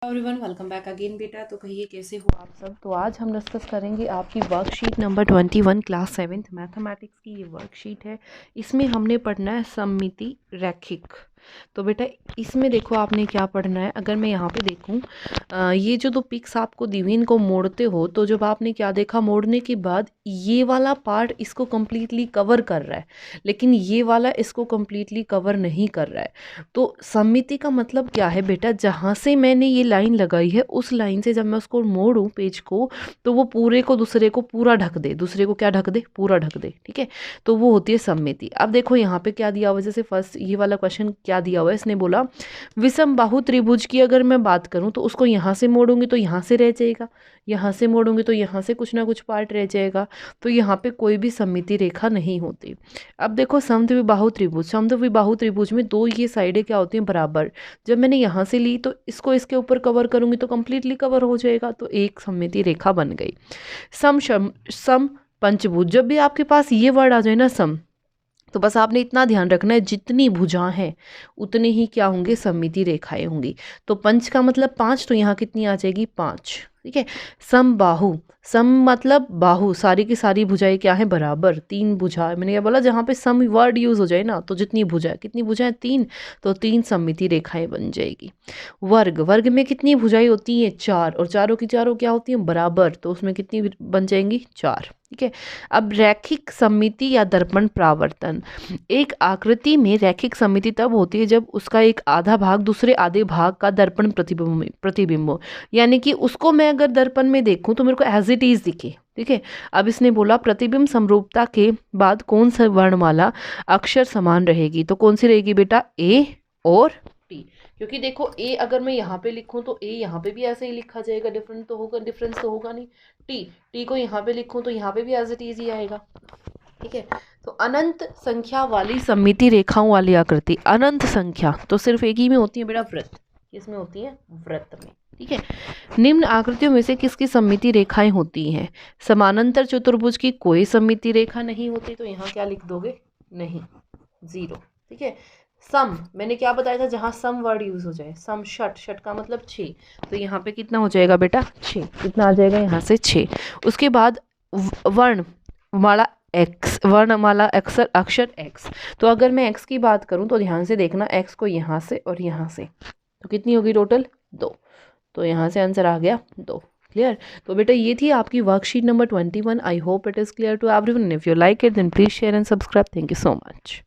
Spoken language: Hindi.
एवरीवन वेलकम बैक अगेन बेटा। तो कहिए कैसे हो आप सब। तो आज हम डिस्कस करेंगे आपकी worksheet number 21 class 7th mathematics की ये वर्कशीट है। इसमें हमने पढ़ना है सममिति रैखिक। तो बेटा इसमें देखो आपने क्या पढ़ना है। अगर मैं यहाँ पे देखूँ ये जो दो पिक्स आपको दी हुई इनको मोड़ते हो तो जब आपने क्या देखा मोड़ने के बाद ये वाला पार्ट इसको कम्प्लीटली कवर कर रहा है, लेकिन ये वाला इसको कम्प्लीटली कवर नहीं कर रहा है। तो सममिति का मतलब क्या है बेटा, जहाँ से मैंने ये लाइन लगाई है उस लाइन से जब मैं उसको मोड़ूं पेज को तो वो पूरे को दूसरे को पूरा ढक दे, दूसरे को क्या ढक दे, पूरा ढक दे। ठीक है, तो वो होती है सममिति। अब देखो यहाँ पे क्या दिया हुआ है, जैसे फर्स्ट ये वाला क्वेश्चन क्या दिया हुआ है, इसने बोला विषम बाहु त्रिभुज की अगर मैं बात करूँ तो उसको यहाँ से मोड़ूंगी तो यहाँ से रह जाएगा, यहाँ से मोड़ूंगी तो यहाँ से कुछ ना कुछ पार्ट रह जाएगा। तो यहाँ पे कोई भी सममिति रेखा नहीं होती। अब देखो समद्विबाहु त्रिभुज, समद्विबाहु त्रिभुज में दो ये साइडें क्या होती हैं, बराबर। जब मैंने यहाँ से ली तो इसको इसके ऊपर कवर करूंगी तो कंप्लीटली कवर हो जाएगा, तो एक सममिति रेखा बन गई। सम पंचभुज, जब भी आपके पास ये वर्ड आ जाए ना सम, तो बस आपने इतना ध्यान रखना है जितनी भुजाएं हैं उतने ही क्या होंगे, सममिति रेखाएं होंगी। तो पंच का मतलब 5, तो यहाँ कितनी आ जाएगी, 5। ठीक है। समबाहु, सम मतलब बाहु, सारी की सारी भुजाएं क्या है, बराबर। 3 भुजा, मैंने क्या बोला, जहाँ पे सम वर्ड यूज हो जाए ना तो जितनी भुजाएं, कितनी भुजाएं, 3, तो 3 सममिति रेखाएं बन जाएगी। वर्ग, वर्ग में कितनी भुजाएं होती हैं, 4, और चारों की चारों क्या होती हैं, बराबर, तो उसमें कितनी बन जाएंगी, 4। ठीक है। अब रैखिक सममिति या दर्पण परावर्तन, एक आकृति में रैखिक सममिति तब होती है जब उसका एक आधा भाग दूसरे आधे भाग का दर्पण प्रतिबिंब हो, यानी कि उसको मैं अगर दर्पण में देखूं तो मेरे को एज इट इज दिखे। ठीक है। अब इसने बोला प्रतिबिंब समरूपता के बाद कौन सा वर्णमाला अक्षर समान रहेगी, तो कौन सी रहेगी बेटा, ए और टी। क्योंकि देखो ए अगर मैं यहाँ पे लिखूं तो ए यहाँ पे भी ऐसे ही लिखा जाएगा, डिफरेंस तो होगा नहीं। टी को यहाँ पे लिखूं तो यहाँ पे भी एज इट इज ही आएगा। ठीक है। तो अनंत संख्या वाली सममिति रेखाओं वाली आकृति, अनंत संख्या तो सिर्फ एक ही में होती है बेटा, वृत्त। किसमें होती है, वृत्त में। ठीक है। निम्न आकृतियों में से किसकी सममिति रेखाएं होती हैं, समानांतर चतुर्भुज की कोई सममिति रेखा नहीं होती, तो यहाँ क्या लिख दोगे, नहीं, 0। ठीक है। सम, मैंने क्या बताया था, जहाँ सम वर्ड यूज हो जाए, सम षट, षट का मतलब 6, तो यहाँ पे कितना हो जाएगा बेटा, 6। कितना आ जाएगा यहाँ से, 6। उसके बाद वर्णमाला एक्स, वर्णमाला अक्षर एक्स, तो अगर मैं एक्स की बात करूं तो ध्यान से देखना, एक्स को यहाँ से और यहाँ से, तो कितनी होगी टोटल, 2। तो यहाँ से आंसर आ गया 2। क्लियर। तो बेटा ये थी आपकी worksheet number 21। I hope it is clear to everyone. If you like it then please share and subscribe. Thank you so much.